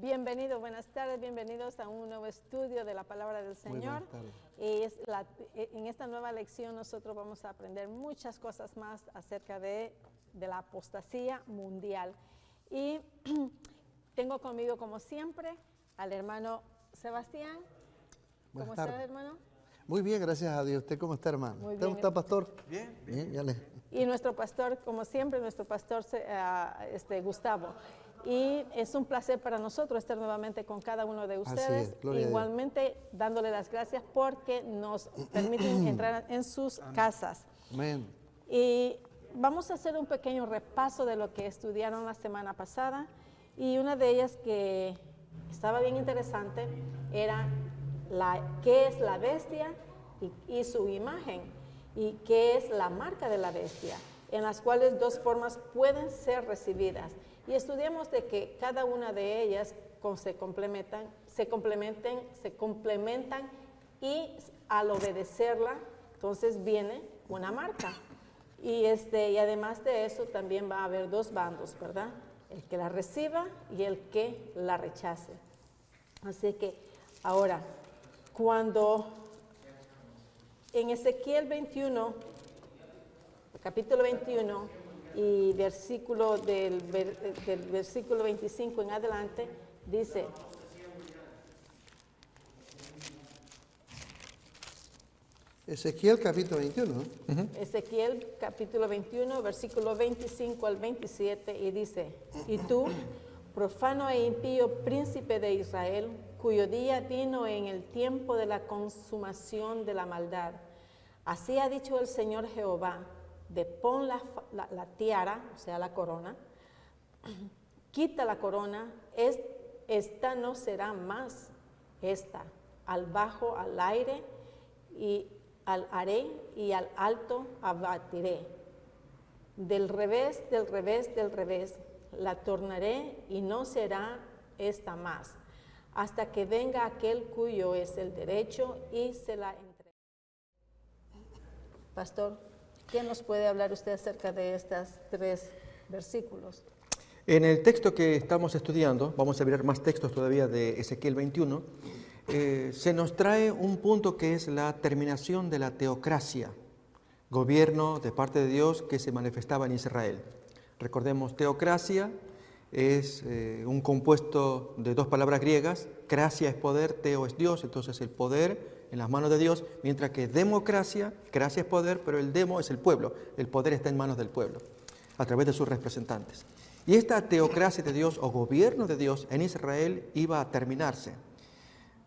Bienvenidos, buenas tardes, bienvenidos a un nuevo estudio de la Palabra del Señor. En esta nueva lección nosotros vamos a aprender muchas cosas más acerca de la apostasía mundial. Y tengo conmigo, como siempre, al hermano Sebastián. ¿Cómo está, hermano? Muy bien, gracias a Dios. ¿Usted cómo está, hermano? Muy bien. ¿Cómo está, pastor? Bien. Y nuestro pastor, como siempre, nuestro pastor Gustavo. Y es un placer para nosotros estar nuevamente con cada uno de ustedes. Igualmente dándole las gracias porque nos permiten entrar en sus casas. Amén. Y vamos a hacer un pequeño repaso de lo que estudiaron la semana pasada. Y una de ellas que estaba bien interesante era qué es la bestia y su imagen. Y qué es la marca de la bestia, en las cuales dos formas pueden ser recibidas. Y estudiamos de que cada una de ellas se complementan y al obedecerla, entonces viene una marca. Y además de eso también va a haber dos bandos, ¿verdad? El que la reciba y el que la rechace. Así que ahora, cuando en Ezequiel 21, capítulo 21, y del versículo 25 en adelante, dice: Ezequiel capítulo 21. Ezequiel capítulo 21, versículo 25 al 27, y dice: Y tú, profano e impío príncipe de Israel, cuyo día vino en el tiempo de la consumación de la maldad, así ha dicho el Señor Jehová: pon la tiara, o sea, la corona, quita la corona, esta no será más esta, al bajo, al aire, y al haré, y al alto abatiré. Del revés, la tornaré, y no será esta más, hasta que venga aquel cuyo es el derecho, y se la entregue. Pastor, ¿qué nos puede hablar usted acerca de estos tres versículos? En el texto que estamos estudiando, vamos a ver más textos todavía de Ezequiel 21, se nos trae un punto que es la terminación de la teocracia, gobierno de parte de Dios que se manifestaba en Israel. Recordemos, teocracia es un compuesto de dos palabras griegas: cracia es poder, teo es Dios, entonces el poder en las manos de Dios, mientras que democracia, cracia es poder, pero el demo es el pueblo, el poder está en manos del pueblo, a través de sus representantes. Y esta teocracia de Dios o gobierno de Dios en Israel iba a terminarse.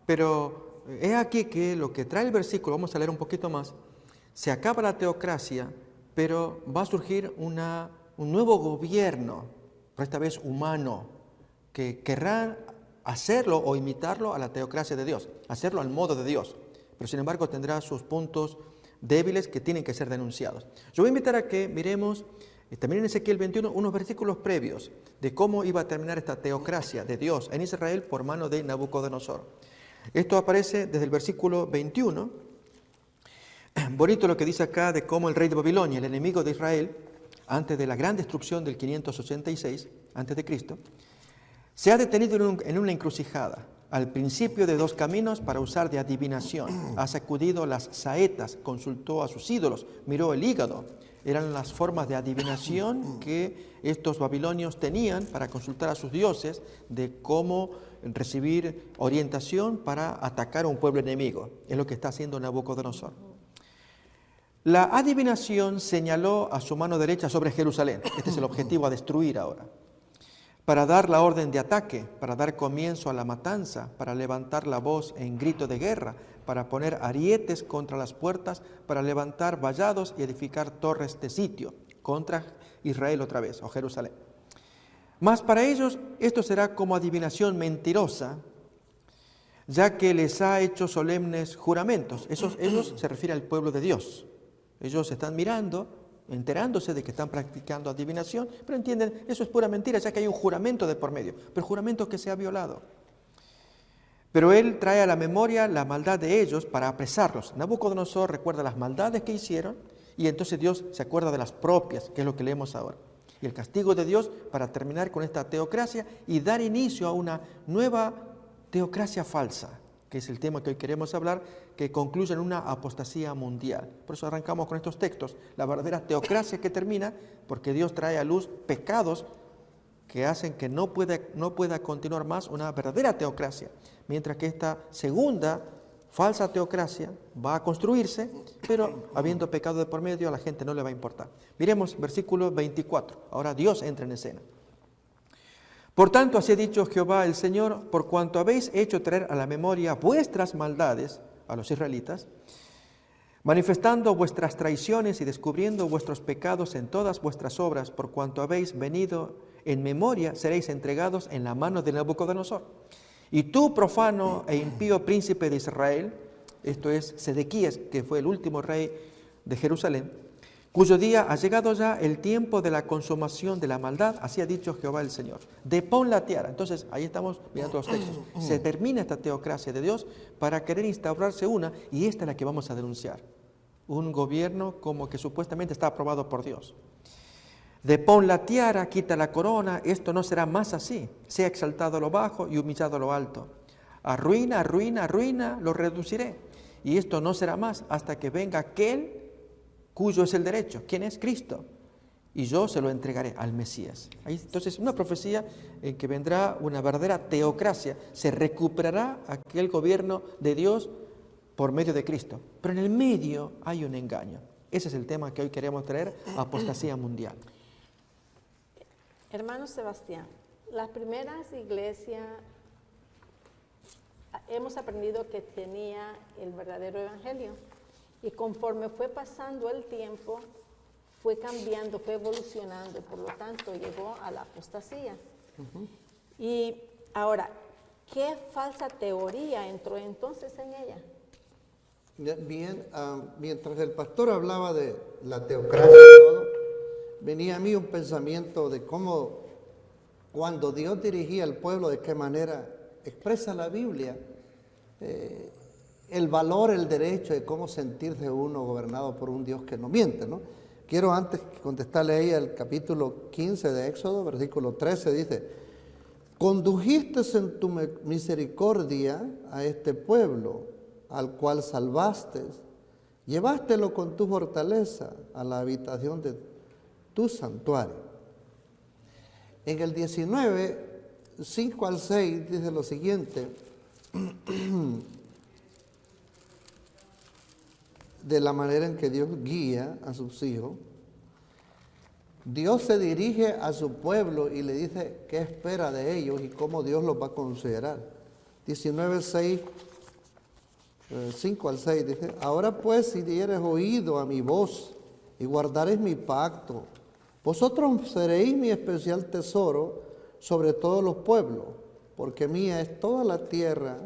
Pero he aquí que lo que trae el versículo, vamos a leer un poquito más, se acaba la teocracia, pero va a surgir un nuevo gobierno, pero esta vez humano, que querrá hacerlo o imitarlo a la teocracia de Dios, hacerlo al modo de Dios, pero sin embargo tendrá sus puntos débiles que tienen que ser denunciados. Yo voy a invitar a que miremos también en Ezequiel 21 unos versículos previos de cómo iba a terminar esta teocracia de Dios en Israel por mano de Nabucodonosor. Esto aparece desde el versículo 21. Bonito lo que dice acá de cómo el rey de Babilonia, el enemigo de Israel, antes de la gran destrucción del 586 a.C., se ha detenido en una encrucijada, al principio de dos caminos para usar de adivinación. Ha sacudido las saetas, consultó a sus ídolos, miró el hígado. Eran las formas de adivinación que estos babilonios tenían para consultar a sus dioses de cómo recibir orientación para atacar a un pueblo enemigo. Es lo que está haciendo Nabucodonosor. La adivinación señaló a su mano derecha sobre Jerusalén. Este es el objetivo a destruir ahora. Para dar la orden de ataque, para dar comienzo a la matanza, para levantar la voz en grito de guerra, para poner arietes contra las puertas, para levantar vallados y edificar torres de sitio contra Israel otra vez, o Jerusalén. Mas para ellos esto será como adivinación mentirosa, ya que les ha hecho solemnes juramentos. Ellos se refiere al pueblo de Dios. Ellos están mirando, enterándose de que están practicando adivinación, pero entienden, eso es pura mentira, ya que hay un juramento de por medio, pero juramento que se ha violado. Pero él trae a la memoria la maldad de ellos para apresarlos. Nabucodonosor recuerda las maldades que hicieron y entonces Dios se acuerda de las propias, que es lo que leemos ahora. y el castigo de Dios para terminar con esta teocracia y dar inicio a una nueva teocracia falsa, que es el tema que hoy queremos hablar, que concluye en una apostasía mundial. Por eso arrancamos con estos textos, la verdadera teocracia que termina porque Dios trae a luz pecados que hacen que no pueda continuar más una verdadera teocracia, mientras que esta segunda falsa teocracia va a construirse, pero habiendo pecado de por medio a la gente no le va a importar. Miremos versículo 24, ahora Dios entra en escena. Por tanto, así ha dicho Jehová el Señor, por cuanto habéis hecho traer a la memoria vuestras maldades a los israelitas, manifestando vuestras traiciones y descubriendo vuestros pecados en todas vuestras obras, por cuanto habéis venido en memoria, seréis entregados en la mano de Nabucodonosor. Y tú, profano e impío príncipe de Israel, esto es Sedequías, que fue el último rey de Jerusalén, cuyo día ha llegado ya el tiempo de la consumación de la maldad, así ha dicho Jehová el Señor. Depón la tiara. Entonces, ahí estamos mirando los textos. Se termina esta teocracia de Dios para querer instaurarse una, y esta es la que vamos a denunciar. Un gobierno como que supuestamente está aprobado por Dios. Depón la tiara, quita la corona, esto no será más así. Sea exaltado lo bajo y humillado lo alto. Arruina, arruina, arruina, lo reduciré. Y esto no será más hasta que venga aquel cuyo es el derecho. ¿Quién es? Cristo. Y yo se lo entregaré al Mesías. Ahí, entonces, una profecía en que vendrá una verdadera teocracia. Se recuperará aquel gobierno de Dios por medio de Cristo. Pero en el medio hay un engaño. Ese es el tema que hoy queremos traer, apostasía mundial. Hermano Sebastián, las primeras iglesias hemos aprendido que tenía el verdadero evangelio y conforme fue pasando el tiempo, fue cambiando, fue evolucionando, por lo tanto llegó a la apostasía. Y ahora, ¿qué falsa teoría entró entonces en ella? Bien, mientras el pastor hablaba de la teocracia y todo, venía a mí un pensamiento de cómo cuando Dios dirigía al pueblo, de qué manera expresa la Biblia el valor, el derecho de cómo sentirse uno gobernado por un Dios que no miente, ¿no? Quiero antes contestarle a ella el capítulo 15 de Éxodo, versículo 13, dice: condujiste en tu misericordia a este pueblo, al cual salvaste, llevástelo con tu fortaleza a la habitación de tu santuario. En el 19, 5 al 6, dice lo siguiente, de la manera en que Dios guía a sus hijos. Dios se dirige a su pueblo y le dice qué espera de ellos y cómo Dios los va a considerar. 19, 6, 5 al 6 dice: ahora pues, si dieres oído a mi voz y guardaréis mi pacto, vosotros seréis mi especial tesoro sobre todos los pueblos, porque mía es toda la tierra,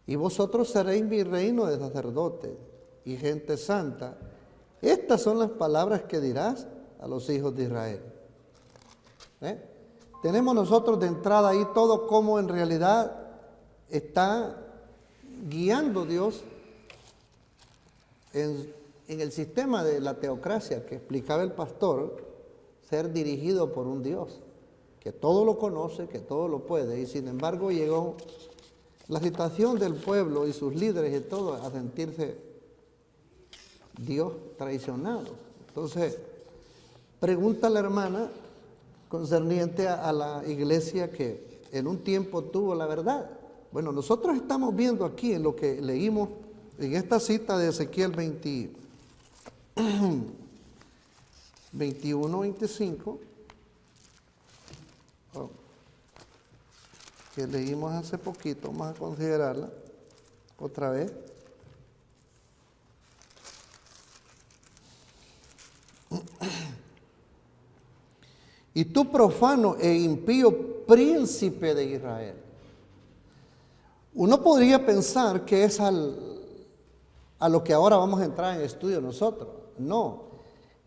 y vosotros seréis mi reino de sacerdotes y gente santa. Estas son las palabras que dirás a los hijos de Israel. Tenemos nosotros de entrada ahí todo como en realidad está guiando Dios en el sistema de la teocracia que explicaba el pastor, ser dirigido por un Dios que todo lo conoce, que todo lo puede, y sin embargo llegó la situación del pueblo y sus líderes y todo a sentirse Dios traicionado. Entonces, pregunta a la hermana concerniente a la iglesia que en un tiempo tuvo la verdad. Bueno, nosotros estamos viendo aquí en lo que leímos en esta cita de Ezequiel 21, 25, que leímos hace poquito, vamos a considerarla otra vez. Y tú, profano e impío príncipe de Israel. Uno podría pensar que es a lo que ahora vamos a entrar en estudio nosotros. No,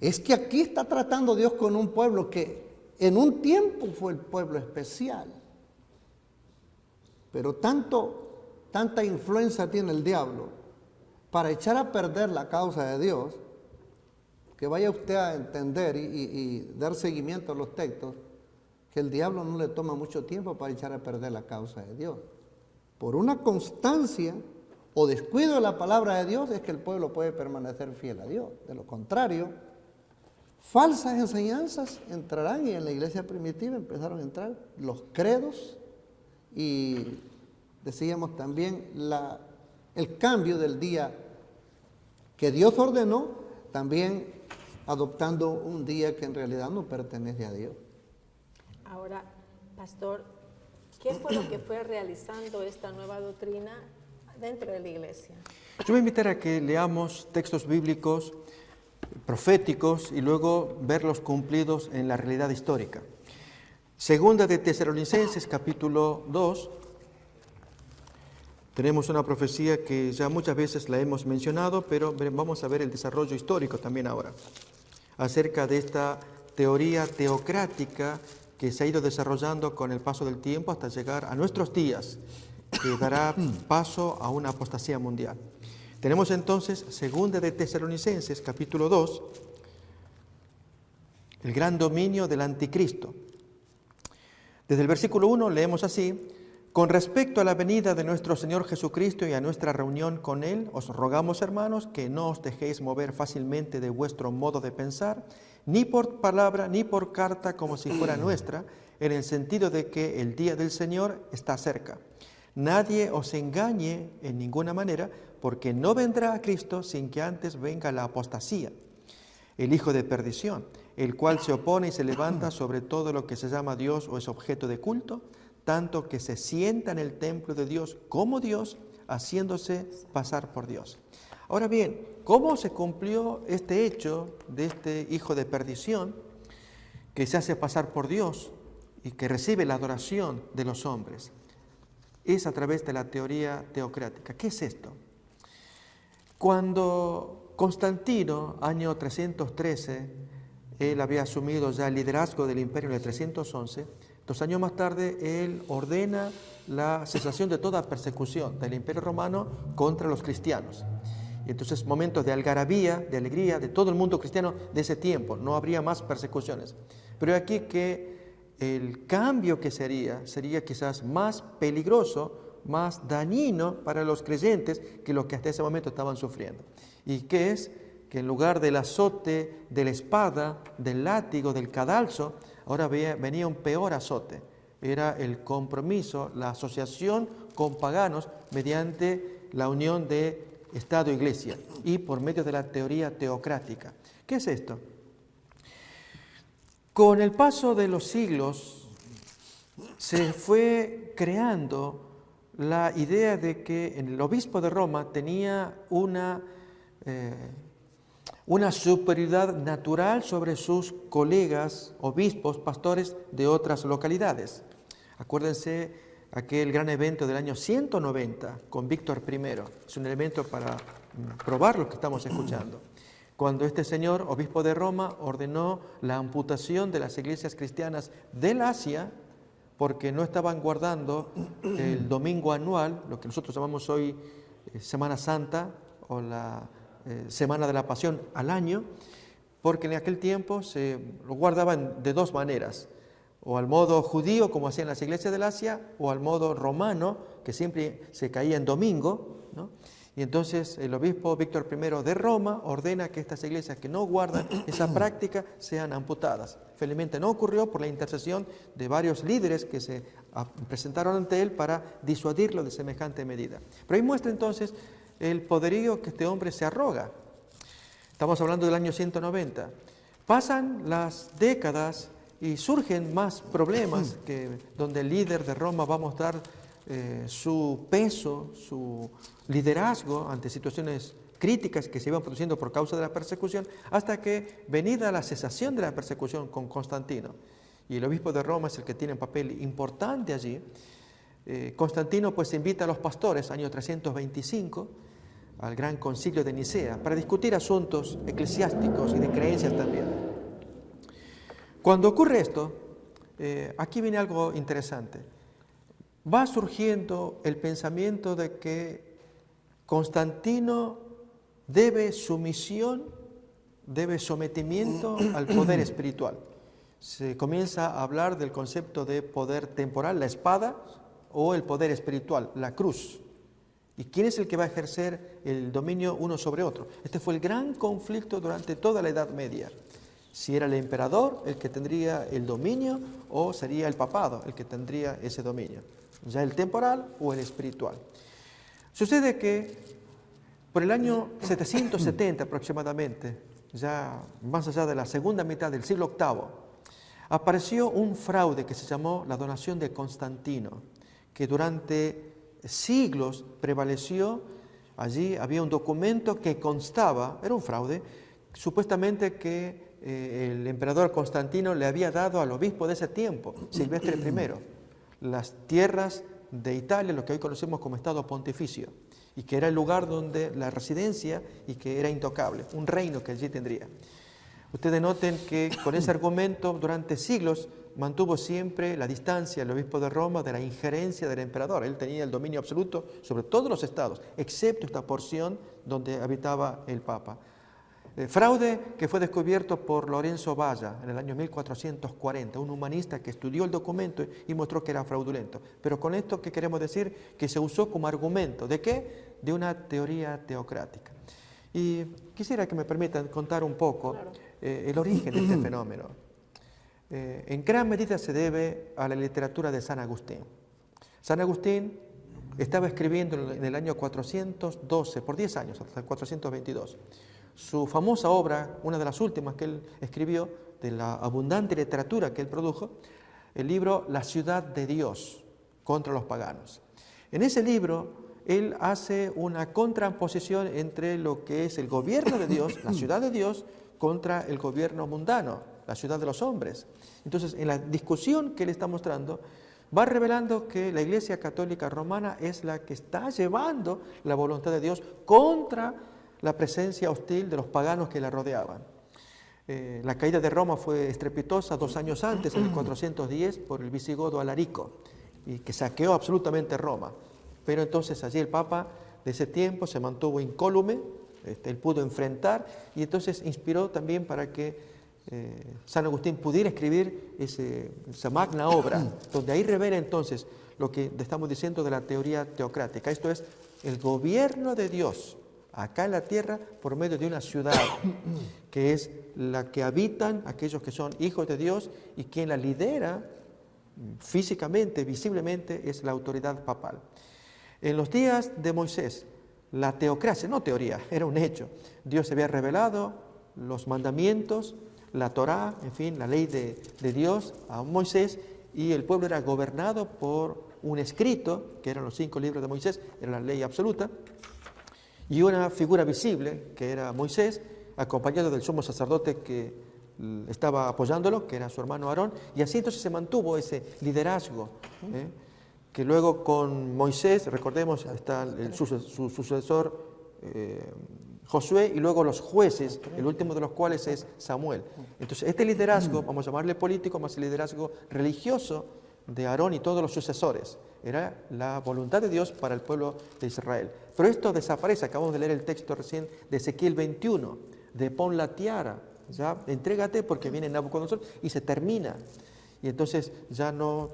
es que aquí está tratando Dios con un pueblo que en un tiempo fue el pueblo especial. Pero tanta influencia tiene el diablo para echar a perder la causa de Dios, que vaya usted a entender y dar seguimiento a los textos, que el diablo no le toma mucho tiempo para echar a perder la causa de Dios. Por una constancia o descuido de la palabra de Dios es que el pueblo puede permanecer fiel a Dios. De lo contrario, falsas enseñanzas entrarán, y en la iglesia primitiva empezaron a entrar los credos y decíamos también el cambio del día que Dios ordenó, también adoptando un día que en realidad no pertenece a Dios. Ahora, pastor, ¿qué fue lo que fue realizando esta nueva doctrina dentro de la iglesia? Yo voy a invitar a que leamos textos bíblicos, proféticos, y luego verlos cumplidos en la realidad histórica. Segunda de Tesalonicenses, capítulo 2. Tenemos una profecía que ya muchas veces la hemos mencionado, pero vamos a ver el desarrollo histórico también ahora, acerca de esta teoría teocrática que se ha ido desarrollando con el paso del tiempo hasta llegar a nuestros días, que dará paso a una apostasía mundial. Tenemos entonces Segunda de Tesalonicenses, capítulo 2, el gran dominio del anticristo. Desde el versículo 1 leemos así: con respecto a la venida de nuestro Señor Jesucristo y a nuestra reunión con Él, os rogamos, hermanos, que no os dejéis mover fácilmente de vuestro modo de pensar, ni por palabra ni por carta como si fuera nuestra, en el sentido de que el día del Señor está cerca. Nadie os engañe en ninguna manera, porque no vendrá a Cristo sin que antes venga la apostasía, el hijo de perdición, el cual se opone y se levanta sobre todo lo que se llama Dios o es objeto de culto, tanto que se sienta en el templo de Dios como Dios, haciéndose pasar por Dios. Ahora bien, ¿cómo se cumplió este hecho de este hijo de perdición que se hace pasar por Dios y que recibe la adoración de los hombres? Es a través de la teoría teocrática. ¿Qué es esto? Cuando Constantino, año 313, él había asumido ya el liderazgo del imperio en el 311, 2 años más tarde, él ordena la cesación de toda persecución del imperio romano contra los cristianos. Y entonces, momentos de algarabía, de alegría, de todo el mundo cristiano de ese tiempo, no habría más persecuciones. Pero aquí que el cambio que sería quizás más peligroso, más dañino para los creyentes que lo que hasta ese momento estaban sufriendo. ¿Y qué es? Que en lugar del azote, de la espada, del látigo, del cadalso, ahora venía un peor azote. Era el compromiso, la asociación con paganos mediante la unión de Estado e Iglesia y por medio de la teoría teocrática. ¿Qué es esto? Con el paso de los siglos se fue creando la idea de que el obispo de Roma tenía una superioridad natural sobre sus colegas, obispos, pastores de otras localidades. Acuérdense aquel gran evento del año 190 con Víctor I. Es un elemento para probar lo que estamos escuchando. Cuando este señor, obispo de Roma, ordenó la amputación de las iglesias cristianas del Asia porque no estaban guardando el domingo anual, lo que nosotros llamamos hoy Semana Santa o la Semana de la Pasión al año, porque en aquel tiempo se lo guardaban de dos maneras, o al modo judío, como hacían las iglesias del Asia, o al modo romano, que siempre se caía en domingo, ¿no? Y entonces el obispo Víctor I de Roma ordena que estas iglesias que no guardan esa práctica sean amputadas. Felizmente no ocurrió por la intercesión de varios líderes que se presentaron ante él para disuadirlo de semejante medida. Pero ahí muestra entonces el poderío que este hombre se arroga. Estamos hablando del año 190. Pasan las décadas y surgen más problemas donde el líder de Roma va a mostrar su peso, su liderazgo ante situaciones críticas que se iban produciendo por causa de la persecución, hasta que, venida la cesación de la persecución con Constantino, y el obispo de Roma es el que tiene un papel importante allí, Constantino pues invita a los pastores, año 325, al gran concilio de Nicea, para discutir asuntos eclesiásticos y de creencias también. Cuando ocurre esto, aquí viene algo interesante. Va surgiendo el pensamiento de que Constantino debe sumisión debe sometimiento al poder espiritual. Se comienza a hablar del concepto de poder temporal, la espada, o el poder espiritual, la cruz. ¿Y quién es el que va a ejercer el dominio uno sobre otro? Este fue el gran conflicto durante toda la Edad Media. Si era el emperador el que tendría el dominio o sería el papado el que tendría ese dominio, ya el temporal o el espiritual. Sucede que por el año 770 aproximadamente, ya más allá de la segunda mitad del siglo VIII, apareció un fraude que se llamó la donación de Constantino, que durante siglos prevaleció. Allí había un documento que constaba, era un fraude, supuestamente que el emperador Constantino le había dado al obispo de ese tiempo, Silvestre I, las tierras de Italia, lo que hoy conocemos como Estado Pontificio, y que era el lugar donde la residencia y que era intocable, un reino que allí tendría. Ustedes noten que con ese argumento durante siglos mantuvo siempre la distancia el obispo de Roma de la injerencia del emperador. Él tenía el dominio absoluto sobre todos los estados, excepto esta porción donde habitaba el Papa. Fraude que fue descubierto por Lorenzo Valla en el año 1440, un humanista que estudió el documento y mostró que era fraudulento. Pero con esto, ¿qué queremos decir? Que se usó como argumento. ¿De qué? De una teoría teocrática. Y quisiera que me permitan contar un poco el origen de este fenómeno. En gran medida se debe a la literatura de San Agustín. San Agustín estaba escribiendo en el año 412, por 10 años, hasta el 422. Su famosa obra, una de las últimas que él escribió, de la abundante literatura que él produjo, el libro La ciudad de Dios contra los paganos. En ese libro, él hace una contraposición entre lo que es el gobierno de Dios, la ciudad de Dios, contra el gobierno mundano, la ciudad de los hombres. Entonces, en la discusión que él está mostrando, va revelando que la Iglesia Católica Romana es la que está llevando la voluntad de Dios contra la presencia hostil de los paganos que la rodeaban. La caída de Roma fue estrepitosa 2 años antes, en el 410, por el visigodo Alarico, y que saqueó absolutamente Roma. Pero entonces allí el Papa de ese tiempo se mantuvo incólume, él pudo enfrentar, y entonces inspiró también para que San Agustín pudiera escribir esa magna obra, donde ahí revela entonces lo que estamos diciendo de la teoría teocrática. Esto es el gobierno de Dios acá en la tierra por medio de una ciudad que es la que habitan aquellos que son hijos de Dios, y quien la lidera físicamente, visiblemente, es la autoridad papal. En los días de Moisés, la teocracia, no teoría, era un hecho. Dios se había revelado los mandamientos, la Torá, en fin, la ley de Dios a Moisés, y el pueblo era gobernado por un escrito, que eran los 5 libros de Moisés, era la ley absoluta, y una figura visible, que era Moisés, acompañado del sumo sacerdote que estaba apoyándolo, que era su hermano Aarón, y así entonces se mantuvo ese liderazgo, que luego con Moisés, recordemos, está su sucesor Josué, y luego los jueces, el último de los cuales es Samuel. Entonces este liderazgo, vamos a llamarle político, más el liderazgo religioso de Aarón y todos los sucesores, era la voluntad de Dios para el pueblo de Israel. Pero esto desaparece. Acabamos de leer el texto recién de Ezequiel 21, de pon la tiara, ya entrégate porque viene Nabucodonosor, y se termina. Y entonces ya no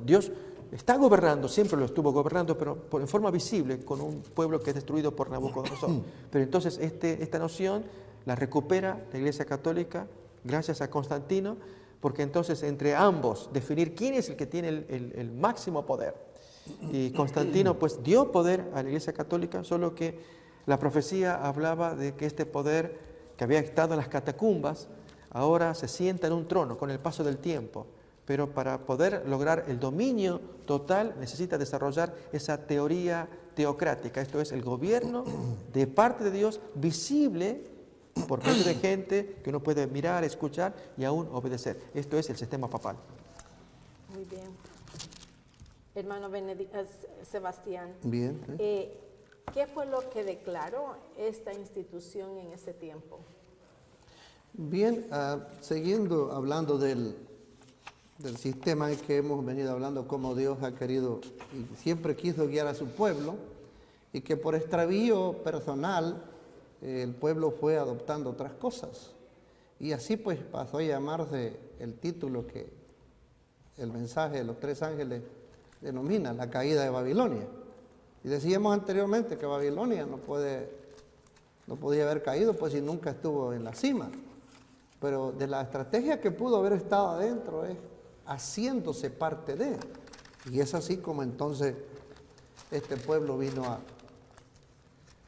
Dios está gobernando, siempre lo estuvo gobernando, pero en forma visible, con un pueblo que es destruido por Nabucodonosor. Pero entonces esta noción la recupera la Iglesia Católica gracias a Constantino, porque entonces entre ambos definir quién es el que tiene el máximo poder. Y Constantino pues dio poder a la Iglesia Católica, solo que la profecía hablaba de que este poder que había estado en las catacumbas ahora se sienta en un trono con el paso del tiempo. Pero para poder lograr el dominio total necesita desarrollar esa teoría teocrática, esto es el gobierno de parte de Dios visible por medio de gente que uno puede mirar, escuchar y aún obedecer. Esto es el sistema papal. Muy bien. Hermano Sebastián, Bien. ¿qué fue lo que declaró esta institución en ese tiempo? Bien, siguiendo hablando del sistema en que hemos venido hablando, cómo Dios ha querido y siempre quiso guiar a su pueblo, y que por extravío personal el pueblo fue adoptando otras cosas. Y así pues pasó a llamarse el título que el mensaje de los 3 ángeles denomina, la caída de Babilonia. Y decíamos anteriormente que Babilonia no podía haber caído, pues si nunca estuvo en la cima. Pero de la estrategia que pudo haber estado adentro es haciéndose parte de. Y es así como entonces este pueblo vino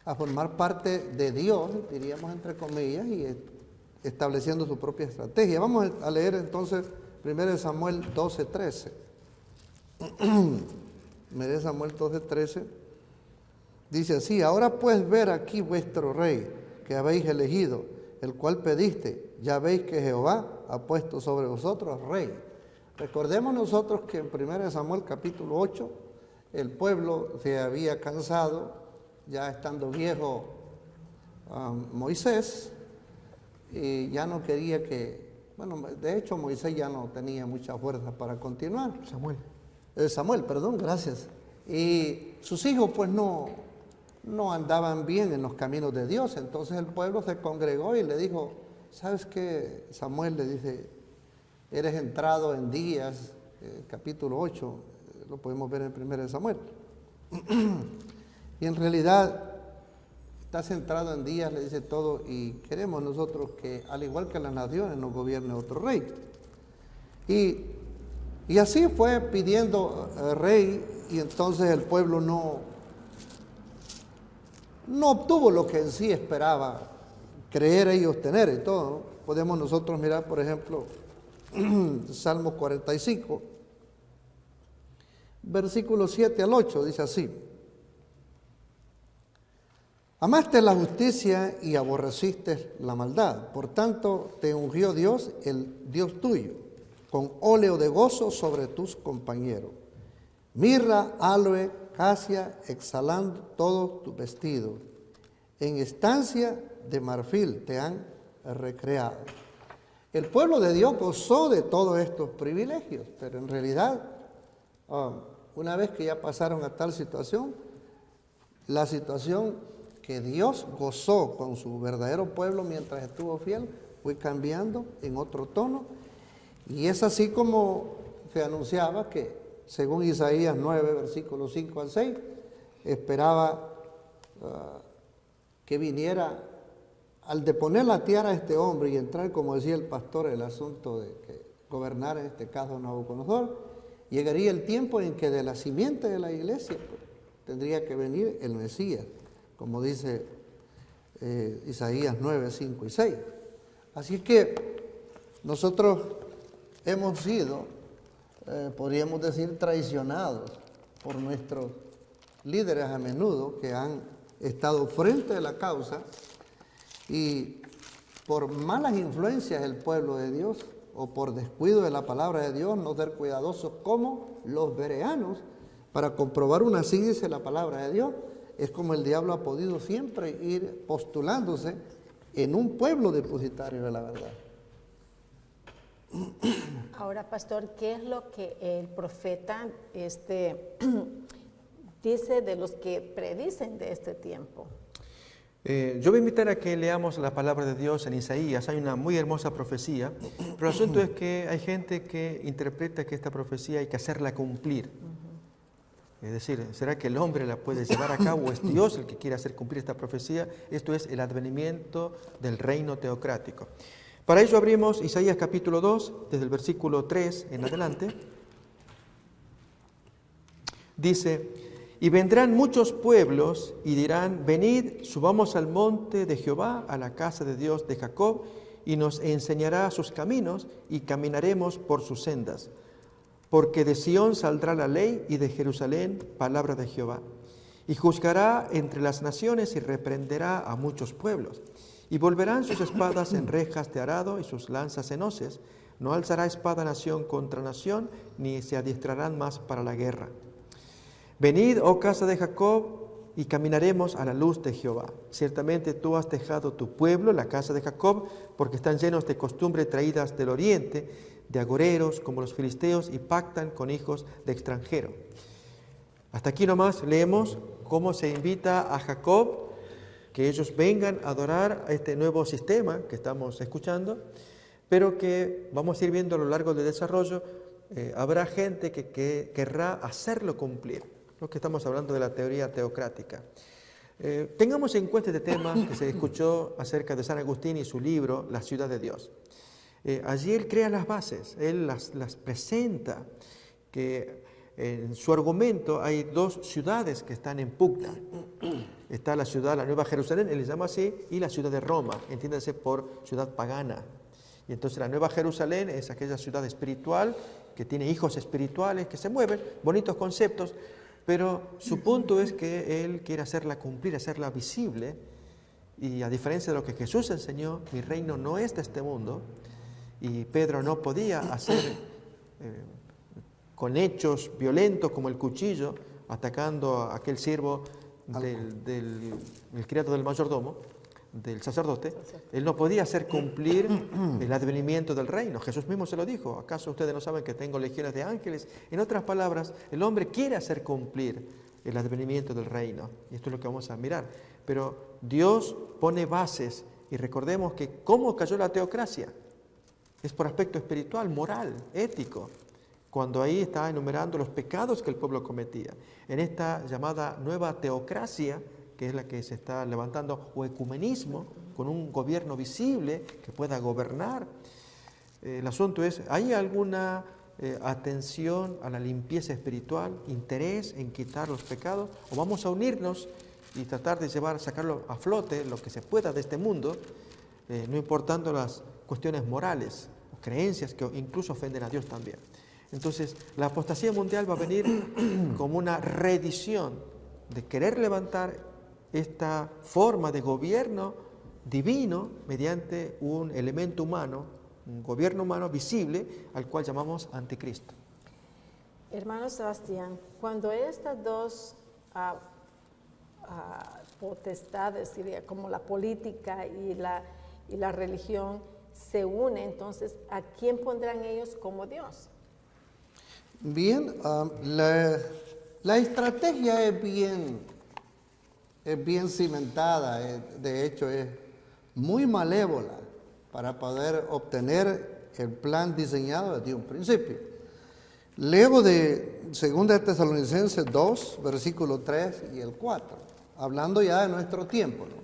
a formar parte de Dios, diríamos entre comillas, y estableciendo su propia estrategia. Vamos a leer entonces 1 Samuel 12:13. 1 Samuel 12:13 dice así: ahora pues ver aquí vuestro rey que habéis elegido, el cual pediste, ya veis que Jehová ha puesto sobre vosotros rey. Recordemos nosotros que en 1 Samuel capítulo 8 el pueblo se había cansado, ya estando viejo Moisés, y ya no quería de hecho Moisés ya no tenía mucha fuerza para continuar. Samuel, perdón, gracias. Y sus hijos pues no andaban bien en los caminos de Dios, entonces el pueblo se congregó y le dijo: ¿sabes qué, Samuel? Le dice, eres entrado en días, capítulo 8, lo podemos ver en 1 Samuel. Y en realidad estás entrado en días, le dice todo, y queremos nosotros que, al igual que las naciones, nos gobierne otro rey. Y así fue pidiendo rey, y entonces el pueblo no obtuvo lo que en sí esperaba creer ellos tener y todo, ¿no? Podemos nosotros mirar, por ejemplo, Salmo 45, versículos 7 al 8, dice así: amaste la justicia y aborreciste la maldad, por tanto te ungió Dios, el Dios tuyo, con óleo de gozo sobre tus compañeros. Mirra, aloe, casia, exhalando todos tus vestidos. En estancia de marfil te han recreado. El pueblo de Dios gozó de todos estos privilegios, pero en realidad, una vez que ya pasaron a tal situación, la situación que Dios gozó con su verdadero pueblo mientras estuvo fiel fue cambiando en otro tono. Y es así como se anunciaba que, según Isaías 9, versículos 5 al 6, esperaba que viniera, al deponer la tiara a este hombre y entrar, como decía el pastor, el asunto de que gobernara en este caso Nabucodonosor, llegaría el tiempo en que de la simiente de la iglesia pues, tendría que venir el Mesías, como dice Isaías 9, 5 y 6. Así que nosotros hemos sido, podríamos decir, traicionados por nuestros líderes a menudo que han estado frente a la causa, y por malas influencias del pueblo de Dios o por descuido de la palabra de Dios, no ser cuidadosos como los bereanos para comprobar una sí dice la palabra de Dios. Es como el diablo ha podido siempre ir postulándose en un pueblo depositario de la verdad. Ahora, pastor, ¿qué es lo que el profeta dice de los que predicen de este tiempo? Yo voy a invitar a que leamos la palabra de Dios en Isaías. Hay una muy hermosa profecía, pero el asunto es que hay gente que interpreta que esta profecía hay que hacerla cumplir. Es decir, ¿será que el hombre la puede llevar a cabo o es Dios el que quiere hacer cumplir esta profecía? Esto es el advenimiento del reino teocrático. Para ello abrimos Isaías capítulo 2, desde el versículo 3 en adelante. Dice: y vendrán muchos pueblos y dirán: venid, subamos al monte de Jehová, a la casa de Dios de Jacob, y nos enseñará sus caminos y caminaremos por sus sendas. Porque de Sión saldrá la ley y de Jerusalén palabra de Jehová. Y juzgará entre las naciones y reprenderá a muchos pueblos. Y volverán sus espadas en rejas de arado y sus lanzas en hoces. No alzará espada nación contra nación, ni se adiestrarán más para la guerra. Venid, oh casa de Jacob, y caminaremos a la luz de Jehová. Ciertamente tú has dejado tu pueblo, la casa de Jacob, porque están llenos de costumbres traídas del oriente, de agoreros como los filisteos, y pactan con hijos de extranjero. Hasta aquí nomás leemos cómo se invita a Jacob que ellos vengan a adorar a este nuevo sistema que estamos escuchando, pero que vamos a ir viendo a lo largo del desarrollo, habrá gente que querrá hacerlo cumplir, lo que estamos hablando de la teoría teocrática. Tengamos en cuenta este tema que se escuchó acerca de San Agustín y su libro, La ciudad de Dios. Allí él crea las bases, él las presenta, que en su argumento hay dos ciudades que están en pugna. Está la ciudad, la Nueva Jerusalén, él le llama así, y la ciudad de Roma, entiéndase por ciudad pagana. Y entonces la Nueva Jerusalén es aquella ciudad espiritual que tiene hijos espirituales que se mueven, bonitos conceptos, pero su punto es que él quiere hacerla cumplir, hacerla visible, y a diferencia de lo que Jesús enseñó, mi reino no es de este mundo, y Pedro no podía hacer con hechos violentos como el cuchillo, atacando a aquel siervo el criado del mayordomo, del sacerdote. Él no podía hacer cumplir el advenimiento del reino. Jesús mismo se lo dijo: ¿acaso ustedes no saben que tengo legiones de ángeles? En otras palabras, el hombre quiere hacer cumplir el advenimiento del reino, y esto es lo que vamos a mirar. Pero Dios pone bases, y recordemos que cómo cayó la teocracia es por aspecto espiritual, moral, ético, cuando ahí está enumerando los pecados que el pueblo cometía. En esta llamada nueva teocracia, que es la que se está levantando, o ecumenismo, con un gobierno visible que pueda gobernar. El asunto es, ¿hay alguna atención a la limpieza espiritual, interés en quitar los pecados? ¿O vamos a unirnos y tratar de sacarlo a flote, lo que se pueda de este mundo, no importando las cuestiones morales o creencias que incluso ofenden a Dios también? Entonces, la apostasía mundial va a venir como una reedición de querer levantar esta forma de gobierno divino mediante un elemento humano, un gobierno humano visible, al cual llamamos anticristo. Hermano Sebastián, cuando estas dos potestades, diría, como la política y la religión, se unen, entonces, ¿a quién pondrán ellos como Dios? Bien, la estrategia es bien cimentada, de hecho es muy malévola para poder obtener el plan diseñado desde un principio. Leo de 2 Tesalonicenses 2, versículo 3 y el 4, hablando ya de nuestro tiempo, ¿no?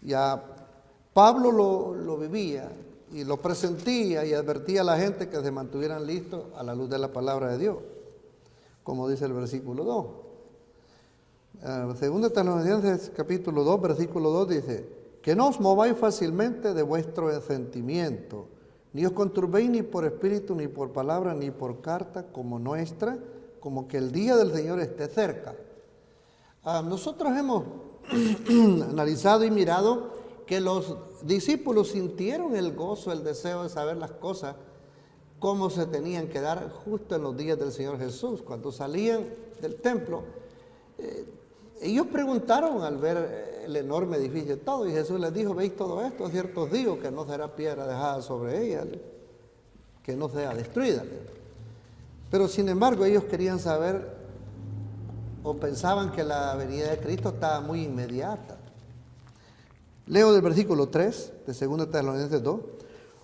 Ya Pablo lo vivía y lo presentía y advertía a la gente que se mantuvieran listos a la luz de la palabra de Dios, como dice el versículo 2. 2 Tesalonicenses capítulo 2, versículo 2 dice: que no os mováis fácilmente de vuestro sentimiento, ni os conturbéis ni por espíritu, ni por palabra, ni por carta como nuestra, como que el día del Señor esté cerca. Nosotros hemos analizado y mirado que los discípulos sintieron el gozo, el deseo de saber las cosas, cómo se tenían que dar justo en los días del Señor Jesús. Cuando salían del templo, ellos preguntaron al ver el enorme edificio y todo, y Jesús les dijo: ¿veis todo esto? Cierto os digo que no será piedra dejada sobre ella, que no sea destruida. Pero sin embargo ellos querían saber, o pensaban que la venida de Cristo estaba muy inmediata. Leo del versículo 3 de 2 Tesalonicenses 2: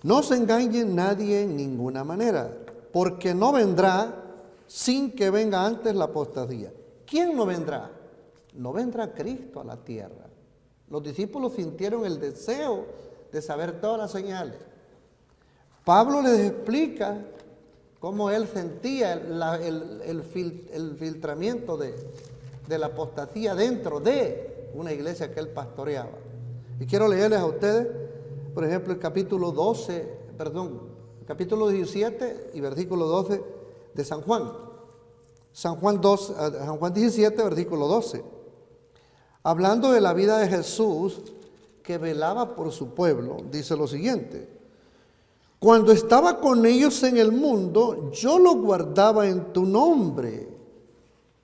no se engañe nadie en ninguna manera, porque no vendrá sin que venga antes la apostasía. ¿Quién no vendrá? No vendrá Cristo a la tierra. Los discípulos sintieron el deseo de saber todas las señales. Pablo les explica cómo él sentía el filtramiento de la apostasía dentro de una iglesia que él pastoreaba. Y quiero leerles a ustedes, por ejemplo, el capítulo 17 y versículo 12 de San Juan. San Juan 17, versículo 12. Hablando de la vida de Jesús, que velaba por su pueblo, dice lo siguiente: cuando estaba con ellos en el mundo, yo lo guardaba en tu nombre.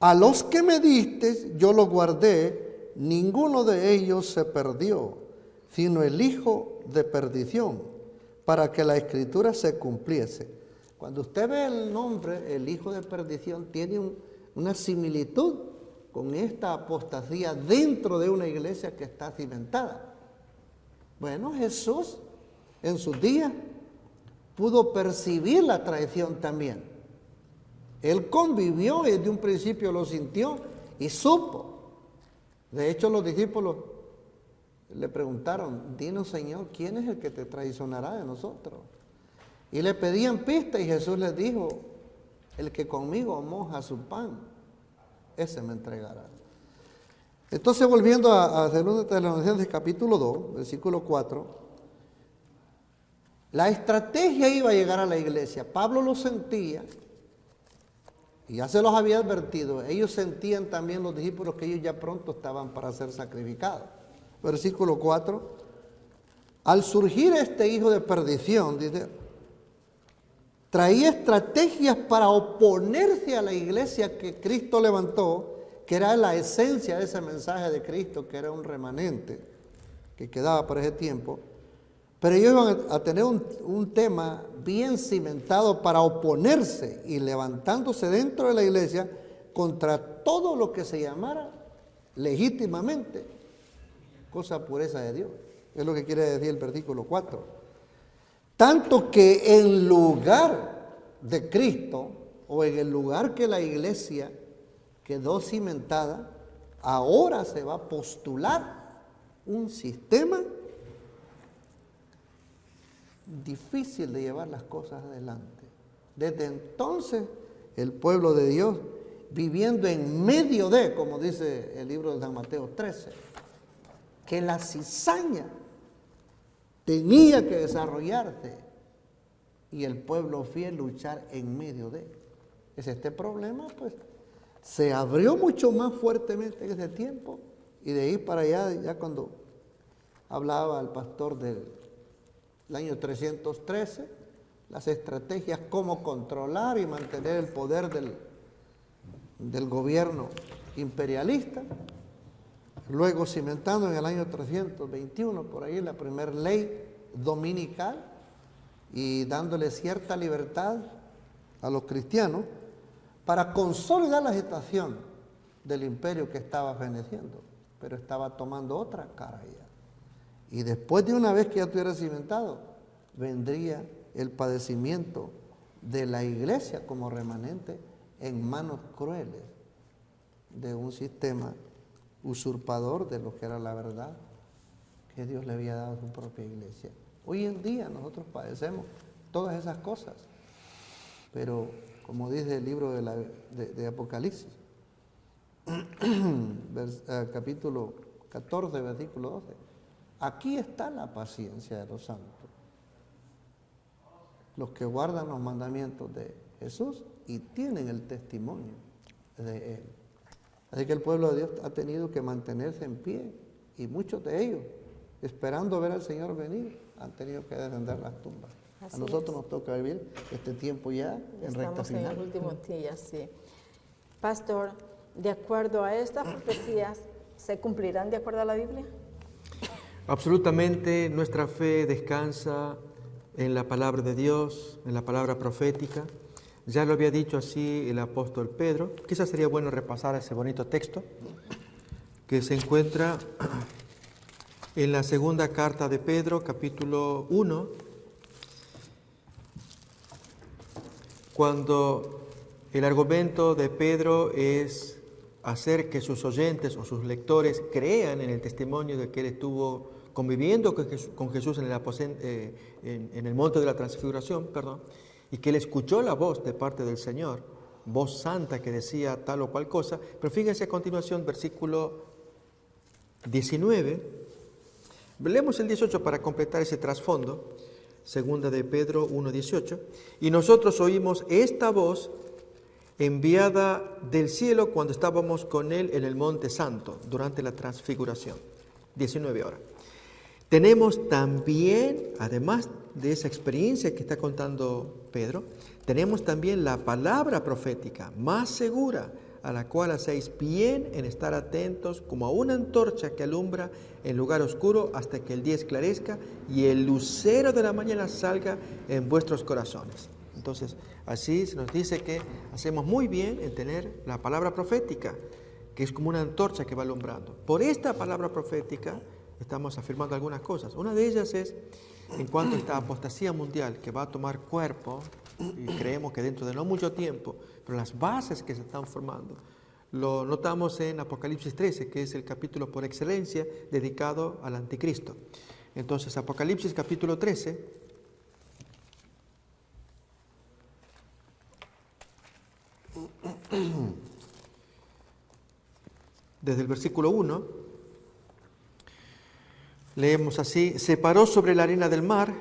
A los que me diste, yo lo guardé, ninguno de ellos se perdió, sino el hijo de perdición, para que la escritura se cumpliese. Cuando usted ve el nombre, el hijo de perdición, tiene una similitud con esta apostasía dentro de una iglesia que está cimentada? Bueno, Jesús en sus días pudo percibir la traición también. Él convivió y desde un principio lo sintió y supo. De hecho, los discípulos le preguntaron, dinos Señor, ¿quién es el que te traicionará de nosotros? Y le pedían pistas y Jesús les dijo, el que conmigo moja su pan, ese me entregará. Entonces, volviendo a 2 Tesalonicenses capítulo 2, versículo 4, la estrategia iba a llegar a la iglesia. Pablo lo sentía y ya se los había advertido. Ellos sentían también, los discípulos, que ellos ya pronto estaban para ser sacrificados. Versículo 4, al surgir este hijo de perdición, dice, traía estrategias para oponerse a la iglesia que Cristo levantó, que era la esencia de ese mensaje de Cristo, que era un remanente que quedaba para ese tiempo. Pero ellos iban a tener un tema bien cimentado para oponerse y levantándose dentro de la iglesia contra todo lo que se llamara legítimamente cosa pureza de Dios. Es lo que quiere decir el versículo 4. Tanto que en lugar de Cristo, o en el lugar que la iglesia quedó cimentada, ahora se va a postular un sistema difícil de llevar las cosas adelante. Desde entonces, el pueblo de Dios, viviendo en medio de, como dice el libro de San Mateo 13, que la cizaña tenía que desarrollarse y el pueblo fiel luchar en medio de. Este problema, pues, se abrió mucho más fuertemente en ese tiempo, y de ahí para allá, ya cuando hablaba el pastor del año 313, las estrategias cómo controlar y mantener el poder del gobierno imperialista. Luego cimentando en el año 321, por ahí, la primera ley dominical y dándole cierta libertad a los cristianos para consolidar la agitación del imperio que estaba feneciendo, pero estaba tomando otra cara ya. Y después de una vez que ya estuviera cimentado, vendría el padecimiento de la iglesia como remanente en manos crueles de un sistema usurpador de lo que era la verdad que Dios le había dado a su propia iglesia. Hoy en día nosotros padecemos todas esas cosas, pero como dice el libro de Apocalipsis, capítulo 14, versículo 12, aquí está la paciencia de los santos, los que guardan los mandamientos de Jesús y tienen el testimonio de Él. Así que el pueblo de Dios ha tenido que mantenerse en pie, y muchos de ellos, esperando ver al Señor venir, han tenido que descender las tumbas. Así a nosotros es. nos toca vivir este tiempo ya en recta Estamos en final. el último día, sí. Pastor, de acuerdo a estas profecías, ¿se cumplirán de acuerdo a la Biblia? Absolutamente, nuestra fe descansa en la palabra de Dios, en la palabra profética. Ya lo había dicho así el apóstol Pedro. Quizás sería bueno repasar ese bonito texto que se encuentra en la segunda carta de Pedro, capítulo 1, cuando el argumento de Pedro es hacer que sus oyentes o sus lectores crean en el testimonio de que él estuvo conviviendo con Jesús en el monte de la transfiguración, y que él escuchó la voz de parte del Señor, voz santa que decía tal o cual cosa. Pero fíjense a continuación, versículo 19. Leemos el 18 para completar ese trasfondo. Segunda de Pedro 1:18. Y nosotros oímos esta voz enviada del cielo cuando estábamos con él en el monte santo, durante la transfiguración. 19 horas. Tenemos también, además de esa experiencia que está contando Pedro, tenemos también la palabra profética más segura, a la cual hacéis bien en estar atentos como a una antorcha que alumbra en lugar oscuro hasta que el día esclarezca y el lucero de la mañana salga en vuestros corazones. Entonces, así se nos dice que hacemos muy bien en tener la palabra profética, que es como una antorcha que va alumbrando. Por esta palabra profética estamos afirmando algunas cosas. Una de ellas es en cuanto a esta apostasía mundial que va a tomar cuerpo, y creemos que dentro de no mucho tiempo, pero las bases que se están formando, lo notamos en Apocalipsis 13, que es el capítulo por excelencia dedicado al anticristo. Entonces, Apocalipsis capítulo 13, desde el versículo 1, leemos así: se paró sobre la arena del mar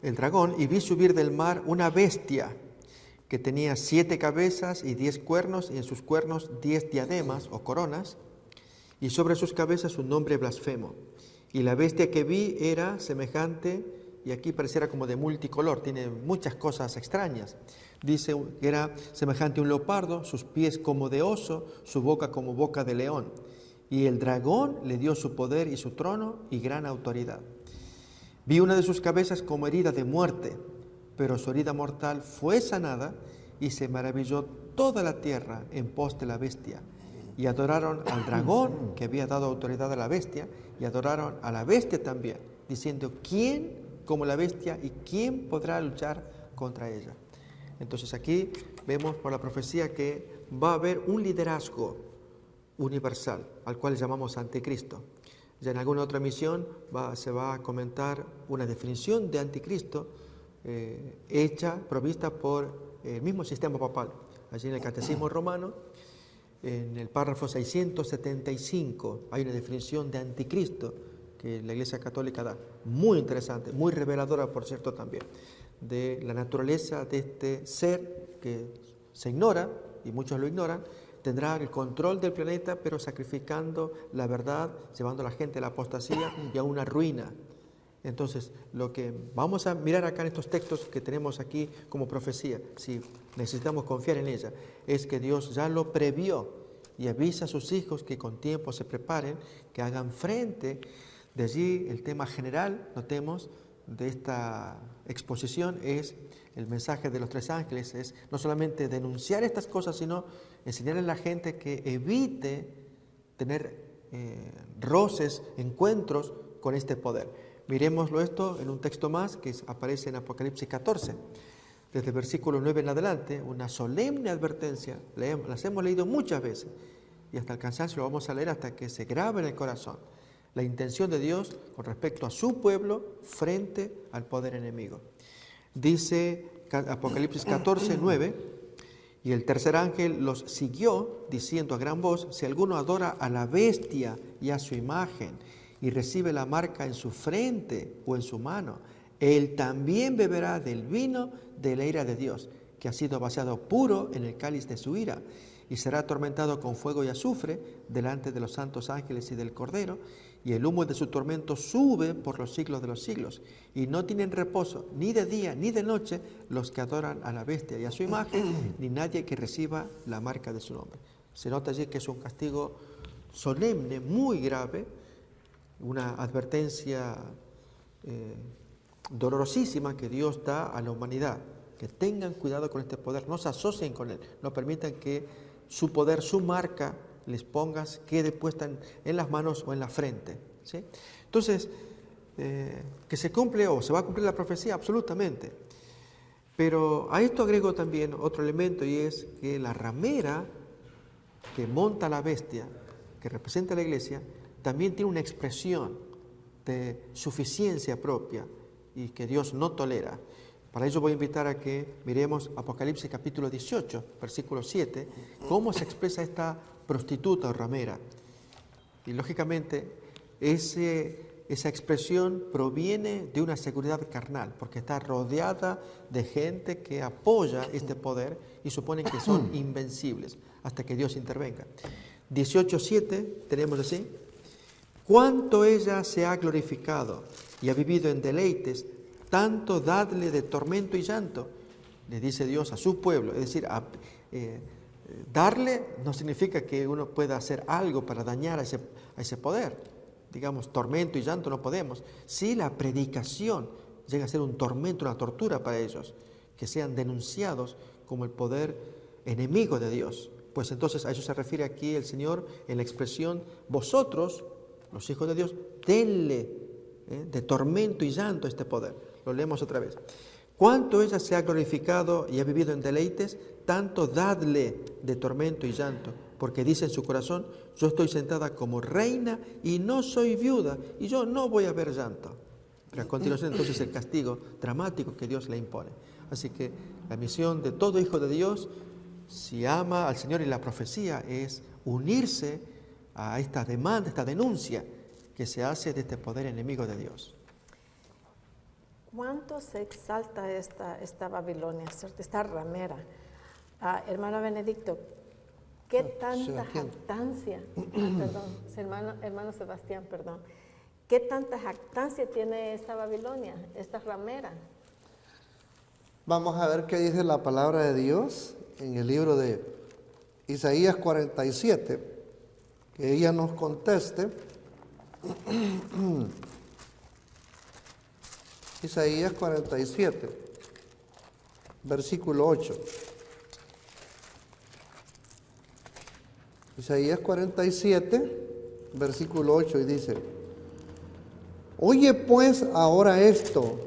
el dragón y vi subir del mar una bestia que tenía 7 cabezas y 10 cuernos, y en sus cuernos 10 diademas o coronas, y sobre sus cabezas un nombre blasfemo. Y la bestia que vi era semejante, y aquí pareciera como de multicolor, tiene muchas cosas extrañas. Dice que era semejante a un leopardo, sus pies como de oso, su boca como boca de león. Y el dragón le dio su poder y su trono y gran autoridad. Vi una de sus cabezas como herida de muerte, pero su herida mortal fue sanada, y se maravilló toda la tierra en pos de la bestia. Y adoraron al dragón que había dado autoridad a la bestia, y adoraron a la bestia también, diciendo: ¿quién como la bestia y quién podrá luchar contra ella? Entonces aquí vemos por la profecía que va a haber un liderazgo universal, al cual llamamos anticristo. Ya en alguna otra misión se va a comentar una definición de anticristo provista por el mismo sistema papal. Allí en el Catecismo Romano, en el párrafo 675, hay una definición de anticristo que la Iglesia Católica da, muy interesante, muy reveladora, por cierto, también, de la naturaleza de este ser que se ignora, y muchos lo ignoran. Tendrá el control del planeta, pero sacrificando la verdad, llevando a la gente a la apostasía y a una ruina. Entonces, lo que vamos a mirar acá en estos textos que tenemos aquí como profecía, si necesitamos confiar en ella, es que Dios ya lo previó y avisa a sus hijos que con tiempo se preparen, que hagan frente. De allí el tema general, notemos, de esta exposición es el mensaje de los 3 ángeles, es no solamente denunciar estas cosas, sino enseñarle a la gente que evite tener roces, encuentros con este poder. Miremoslo esto en un texto más que aparece en Apocalipsis 14, desde el versículo 9 en adelante, una solemne advertencia. Las hemos leído muchas veces y hasta el cansancio lo vamos a leer hasta que se grabe en el corazón. La intención de Dios con respecto a su pueblo frente al poder enemigo. Dice Apocalipsis 14, 9, y el tercer ángel los siguió diciendo a gran voz: si alguno adora a la bestia y a su imagen y recibe la marca en su frente o en su mano, él también beberá del vino de la ira de Dios, que ha sido vaciado puro en el cáliz de su ira, y será atormentado con fuego y azufre delante de los santos ángeles y del Cordero, y el humo de su tormento sube por los siglos de los siglos, y no tienen reposo ni de día ni de noche los que adoran a la bestia y a su imagen, ni nadie que reciba la marca de su nombre. Se nota allí que es un castigo solemne, muy grave, una advertencia dolorosísima que Dios da a la humanidad, que tengan cuidado con este poder, no se asocien con él, no permitan que su poder, su marca, les pongas, quede puesta en las manos o en la frente, ¿sí? Entonces, que se cumple o se va a cumplir la profecía, absolutamente. Pero a esto agrego también otro elemento, y es que la ramera que monta la bestia, que representa a la iglesia, también tiene una expresión de suficiencia propia y que Dios no tolera. Para ello voy a invitar a que miremos Apocalipsis capítulo 18, versículo 7, cómo se expresa esta prostituta o ramera. Y lógicamente esa expresión proviene de una seguridad carnal, porque está rodeada de gente que apoya este poder y suponen que son invencibles hasta que Dios intervenga. 18:7 tenemos así: cuánto ella se ha glorificado y ha vivido en deleites, tanto dadle de tormento y llanto, le dice Dios a su pueblo. Es decir, darle no significa que uno pueda hacer algo para dañar a ese poder. Digamos, tormento y llanto no podemos. Si la predicación llega a ser un tormento, una tortura para ellos, que sean denunciados como el poder enemigo de Dios. Pues entonces a eso se refiere aquí el Señor en la expresión, vosotros, los hijos de Dios, denle de tormento y llanto este poder. Lo leemos otra vez. Cuanto ella se ha glorificado y ha vivido en deleites, tanto dadle de tormento y llanto, porque dice en su corazón, yo estoy sentada como reina y no soy viuda, y yo no voy a ver llanto. Pero a continuación entonces el castigo dramático que Dios le impone. Así que la misión de todo hijo de Dios, si ama al Señor y la profecía, es unirse a esta demanda, esta denuncia que se hace de este poder enemigo de Dios. ¿Cuánto se exalta esta Babilonia, ¿cierto? Esta ramera? Hermano Benedicto, ¿qué tanta jactancia, hermano Sebastián, perdón, qué tanta jactancia tiene esta Babilonia, esta ramera? Vamos a ver qué dice la palabra de Dios en el libro de Isaías 47, que ella nos conteste. Isaías 47, versículo 8. Isaías 47, versículo 8, y dice, oye pues ahora esto,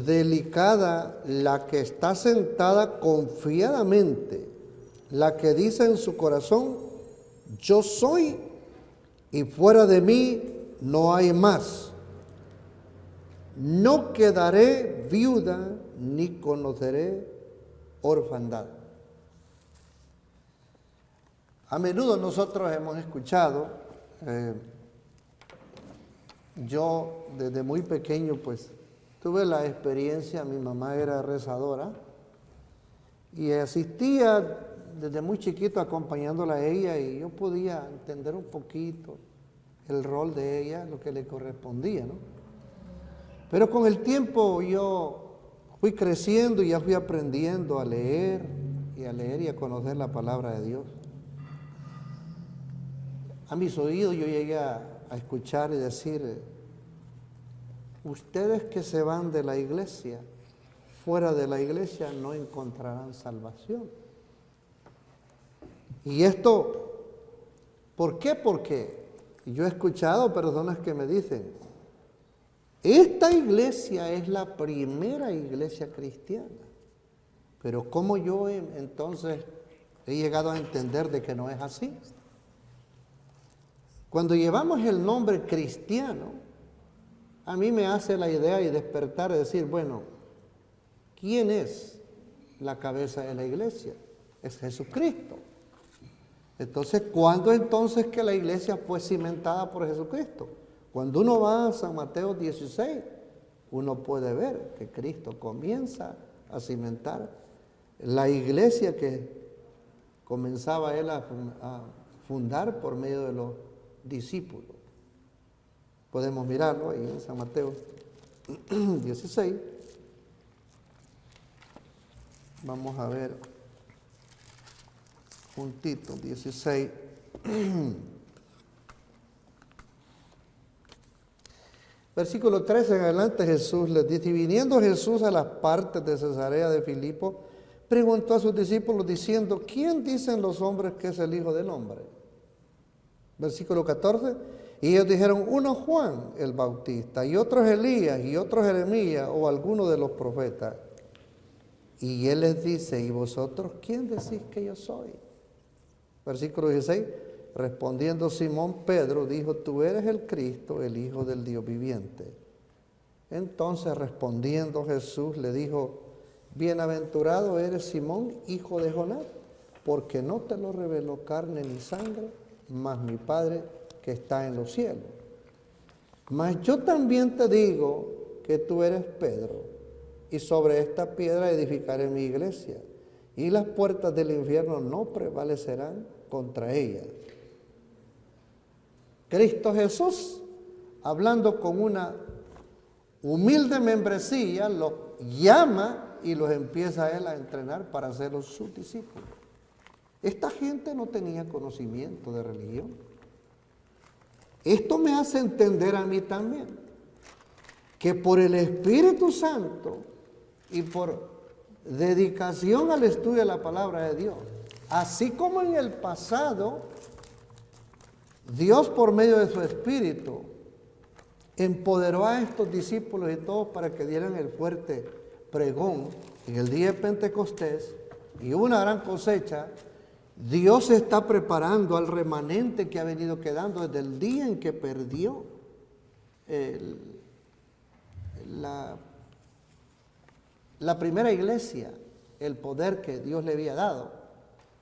delicada la que está sentada confiadamente, la que dice en su corazón, yo soy y fuera de mí no hay más. No quedaré viuda ni conoceré orfandad. A menudo nosotros hemos escuchado, yo desde muy pequeño pues tuve la experiencia, mi mamá era rezadora y asistía desde muy chiquito acompañándola a ella y yo podía entender un poquito el rol de ella, lo que le correspondía, ¿no? Pero con el tiempo yo fui creciendo y ya fui aprendiendo a leer y a conocer la palabra de Dios. A mis oídos yo llegué a escuchar y decir, ustedes que se van de la iglesia, fuera de la iglesia no encontrarán salvación. Y esto, ¿por qué? Porque yo he escuchado personas que me dicen, esta iglesia es la primera iglesia cristiana. Pero ¿cómo yo entonces he llegado a entender de que no es así? Cuando llevamos el nombre cristiano, a mí me hace la idea y despertar de decir, bueno, ¿quién es la cabeza de la iglesia? Es Jesucristo. Entonces, ¿cuándo entonces que la iglesia fue cimentada por Jesucristo? Cuando uno va a San Mateo 16, uno puede ver que Cristo comienza a cimentar la iglesia que comenzaba él a fundar por medio de los discípulos. Podemos mirarlo ahí en San Mateo 16. Vamos a ver juntito, 16. Versículo 13 en adelante Jesús les dice, y viniendo Jesús a las partes de Cesarea de Filipo, preguntó a sus discípulos diciendo, ¿quién dicen los hombres que es el Hijo del Hombre? Versículo 14, y ellos dijeron, uno Juan el Bautista, y otros Elías, y otros Jeremías, o alguno de los profetas. Y él les dice, ¿y vosotros quién decís que yo soy? Versículo 16, respondiendo Simón Pedro, dijo, tú eres el Cristo, el Hijo del Dios viviente. Entonces respondiendo Jesús le dijo, bienaventurado eres Simón, hijo de Jonás, porque no te lo reveló carne ni sangre, mas mi Padre que está en los cielos. Mas yo también te digo que tú eres Pedro, y sobre esta piedra edificaré mi iglesia, y las puertas del infierno no prevalecerán contra ella. Cristo Jesús, hablando con una humilde membresía, los llama y los empieza a él a entrenar para ser sus discípulos. Esta gente no tenía conocimiento de religión. Esto me hace entender a mí también que por el Espíritu Santo y por dedicación al estudio de la palabra de Dios, Así como en el pasado, Dios por medio de su Espíritu empoderó a estos discípulos y todos para que dieran el fuerte pregón en el día de Pentecostés y hubo una gran cosecha. Dios está preparando al remanente que ha venido quedando desde el día en que perdió la primera iglesia, el poder que Dios le había dado.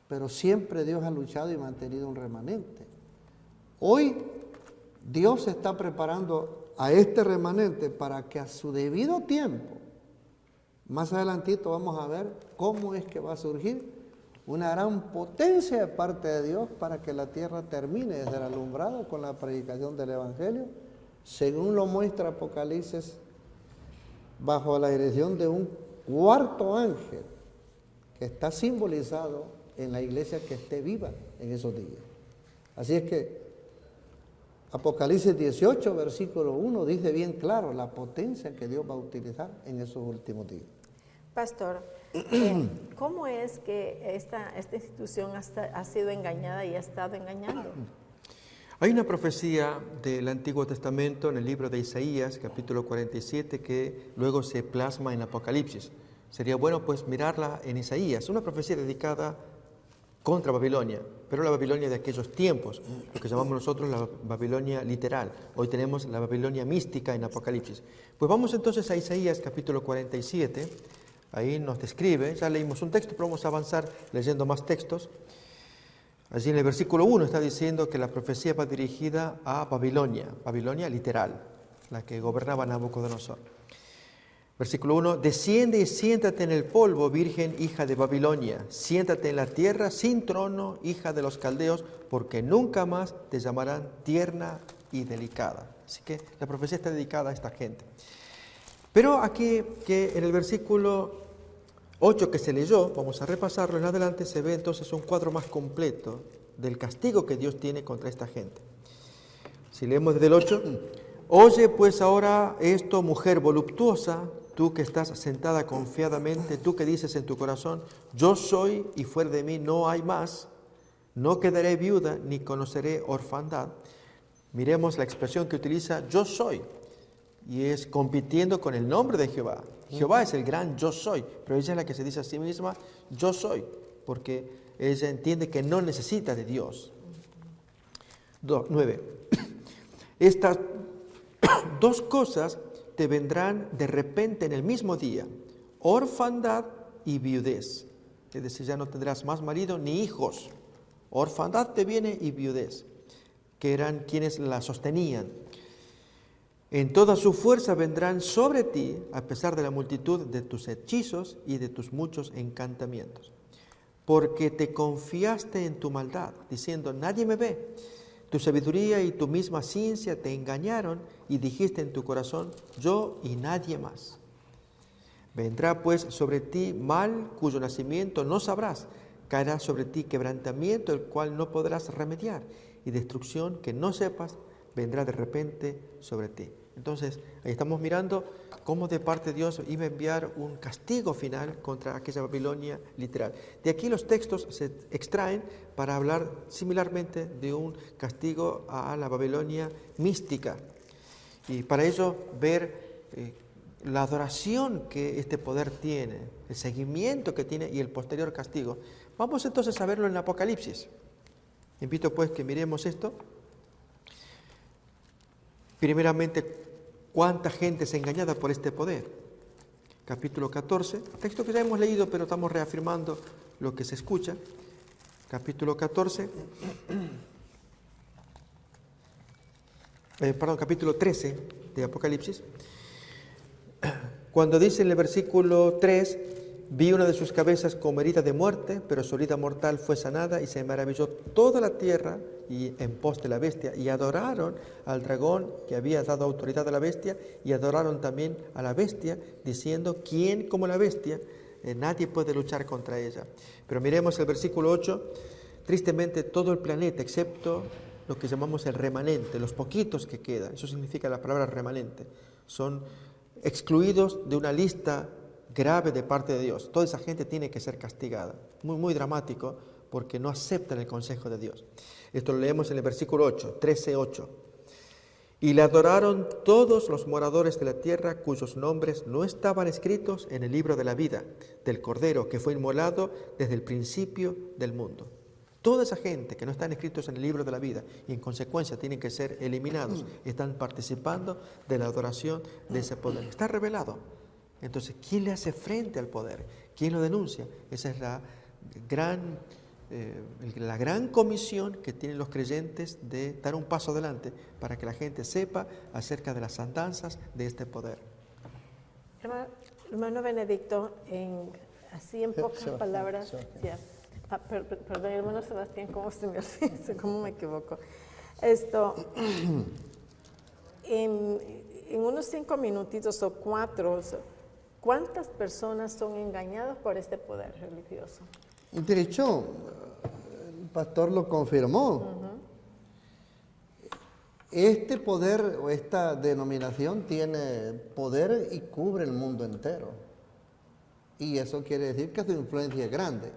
Pero siempre Dios ha luchado y mantenido un remanente. Hoy Dios está preparando a este remanente para que a su debido tiempo, más adelantito vamos a ver cómo es que va a surgir una gran potencia de parte de Dios para que la tierra termine de ser alumbrada con la predicación del Evangelio, según lo muestra Apocalipsis, bajo la dirección de un cuarto ángel que está simbolizado en la iglesia que esté viva en esos días. Así es que Apocalipsis 18, versículo 1, dice bien claro la potencia que Dios va a utilizar en esos últimos días. Pastor, ¿cómo es que esta institución ha sido engañada y ha estado engañando? Hay una profecía del Antiguo Testamento en el libro de Isaías, capítulo 47, que luego se plasma en Apocalipsis. Sería bueno pues mirarla en Isaías, una profecía dedicada contra Babilonia, pero la Babilonia de aquellos tiempos, lo que llamamos nosotros la Babilonia literal. Hoy tenemos la Babilonia mística en Apocalipsis. Pues vamos entonces a Isaías capítulo 47, ahí nos describe, ya leímos un texto, pero vamos a avanzar leyendo más textos. Allí en el versículo 1 está diciendo que la profecía va dirigida a Babilonia, Babilonia literal, la que gobernaba Nabucodonosor. Versículo 1, desciende y siéntate en el polvo, virgen hija de Babilonia, siéntate en la tierra sin trono, hija de los caldeos, porque nunca más te llamarán tierna y delicada. Así que la profecía está dedicada a esta gente. Pero aquí que en el versículo 8 que se leyó, vamos a repasarlo en adelante, se ve entonces un cuadro más completo del castigo que Dios tiene contra esta gente. Si leemos desde el 8, oye pues ahora esto, mujer voluptuosa, tú que estás sentada confiadamente, tú que dices en tu corazón, yo soy y fuera de mí no hay más, no quedaré viuda ni conoceré orfandad. Miremos la expresión que utiliza yo soy, y es compitiendo con el nombre de Jehová. Jehová es el gran yo soy, pero ella es la que se dice a sí misma yo soy, porque ella entiende que no necesita de Dios. 9. Estas dos cosas te vendrán de repente en el mismo día, orfandad y viudez. Es decir, ya no tendrás más marido ni hijos. Orfandad te viene y viudez, que eran quienes la sostenían. En toda su fuerza vendrán sobre ti, a pesar de la multitud de tus hechizos y de tus muchos encantamientos. Porque te confiaste en tu maldad, diciendo, nadie me ve. Tu sabiduría y tu misma ciencia te engañaron y dijiste en tu corazón, yo y nadie más. Vendrá pues sobre ti mal cuyo nacimiento no sabrás, caerá sobre ti quebrantamiento el cual no podrás remediar y destrucción que no sepas vendrá de repente sobre ti. Entonces, ahí estamos mirando cómo de parte de Dios iba a enviar un castigo final contra aquella Babilonia literal. De aquí los textos se extraen para hablar similarmente de un castigo a la Babilonia mística. Y para ello ver la adoración que este poder tiene, el seguimiento que tiene y el posterior castigo. Vamos entonces a verlo en Apocalipsis. Invito pues que miremos esto. Primeramente, ¿cuánta gente es engañada por este poder? Capítulo 14, texto que ya hemos leído, pero estamos reafirmando lo que se escucha. Capítulo 14, capítulo 13 de Apocalipsis. Cuando dice en el versículo 3, vi una de sus cabezas como herida de muerte, pero su herida mortal fue sanada y se maravilló toda la tierra y en pos de la bestia, y adoraron al dragón que había dado autoridad a la bestia, y adoraron también a la bestia, diciendo, ¿quién como la bestia? Nadie puede luchar contra ella. Pero miremos el versículo 8, tristemente todo el planeta, excepto lo que llamamos el remanente, los poquitos que quedan, eso significa la palabra remanente, son excluidos de una lista grave de parte de Dios. Toda esa gente tiene que ser castigada. Muy, muy dramático, porque no aceptan el consejo de Dios. Esto lo leemos en el versículo 8, 13:8. Y le adoraron todos los moradores de la tierra cuyos nombres no estaban escritos en el libro de la vida del Cordero que fue inmolado desde el principio del mundo. Toda esa gente que no están escritos en el libro de la vida y en consecuencia tienen que ser eliminados, están participando de la adoración de ese poder. Está revelado. Entonces, ¿quién le hace frente al poder? ¿Quién lo denuncia? Esa es la gran comisión que tienen los creyentes de dar un paso adelante para que la gente sepa acerca de las andanzas de este poder. Hermano Benedicto, así en pocas Sebastián, palabras, Sebastián. perdón, hermano Sebastián, ¿cómo me equivoco? En unos 5 minutitos o 4, ¿cuántas personas son engañadas por este poder religioso? De hecho, el pastor lo confirmó. Este poder o esta denominación tiene poder y cubre el mundo entero. Y eso quiere decir que su influencia es grande.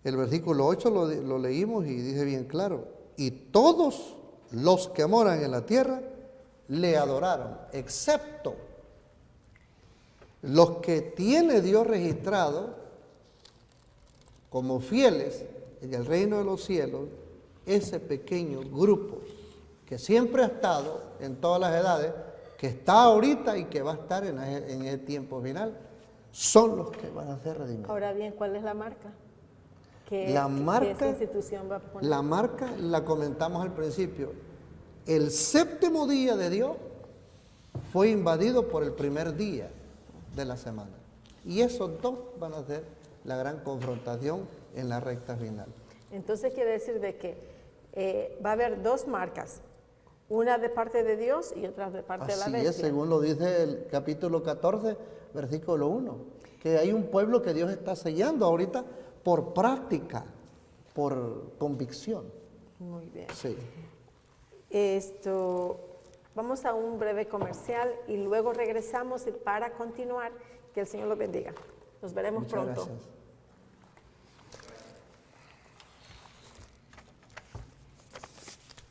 El versículo 8 lo leímos y dice bien claro, y todos los que moran en la tierra le adoraron, excepto los que tiene Dios registrado como fieles en el reino de los cielos, ese pequeño grupo que siempre ha estado en todas las edades, que está ahorita y que va a estar en el tiempo final, son los que van a ser redimidos. Ahora bien, ¿cuál es la marca? ¿Qué esa institución va a poner? La marca la comentamos al principio. El séptimo día de Dios fue invadido por el primer día de la semana. Y esos dos van a ser la gran confrontación en la recta final. Entonces quiere decir de que va a haber 2 marcas, una de parte de Dios y otra de parte de la bestia. Así es, según lo dice el capítulo 14, versículo 1, que hay un pueblo que Dios está sellando ahorita por práctica, por convicción. Muy bien. Sí. Vamos a un breve comercial y luego regresamos para continuar. Que el Señor los bendiga. Nos veremos Muchas pronto. gracias.